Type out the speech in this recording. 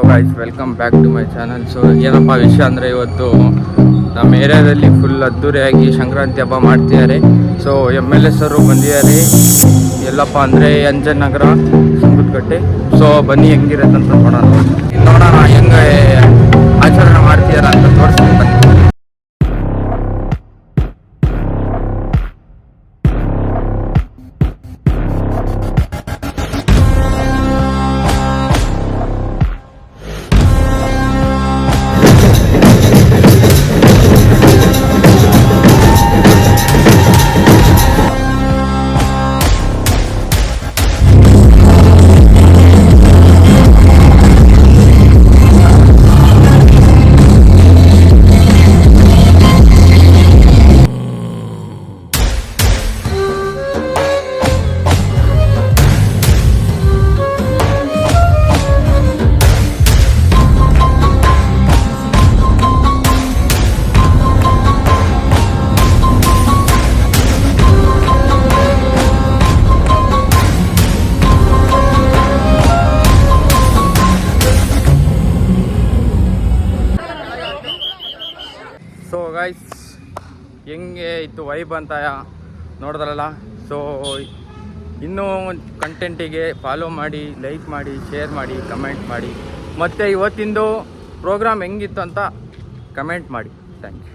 Guys, welcome back to my channel. So ಏನಪ್ಪ ವಿಷಯ ಅಂದರೆ, ಇವತ್ತು ನಮ್ಮ ಏರಿಯಾದಲ್ಲಿ ಫುಲ್ ಅದ್ದೂರಿಯಾಗಿ ಸಂಕ್ರಾಂತಿ ಹಬ್ಬ ಮಾಡ್ತಿದ್ದಾರೆ. ಸೊ MLS ಅವರು ಬಂದಿದ್ದಾರೆ. ಎಲ್ಲಪ್ಪ ಅಂದರೆ ಅಂಜನ್ ನಗರ, ಸುಂಕದಕಟ್ಟೆ. ಸೊ ಬನ್ನಿ ಹೆಂಗಿರುತ್ತೆ ಅಂತ ನೋಡೋಣ ಹೆಂಗೆ ಆಚರಣೆ ಮಾಡ್ತಿದ್ದಾರೆ ಅಂತ ತೋರಿಸ್ತೀನಿ ಬನ್ನಿ. ಸೊ ಗೈಸ್, ಹೆಂಗೆ ಇತ್ತು ವೈಬ್ ಅಂತ ನೋಡಿದ್ರಲ್ಲ. ಸೊ ಇನ್ನೂ ಕಂಟೆಂಟಿಗೆ ಫಾಲೋ ಮಾಡಿ, ಲೈಕ್ ಮಾಡಿ, ಶೇರ್ ಮಾಡಿ, ಕಮೆಂಟ್ ಮಾಡಿ. ಮತ್ತು ಇವತ್ತಿಂದು ಪ್ರೋಗ್ರಾಮ್ ಹೆಂಗಿತ್ತು ಅಂತ ಕಮೆಂಟ್ ಮಾಡಿ. Thank you.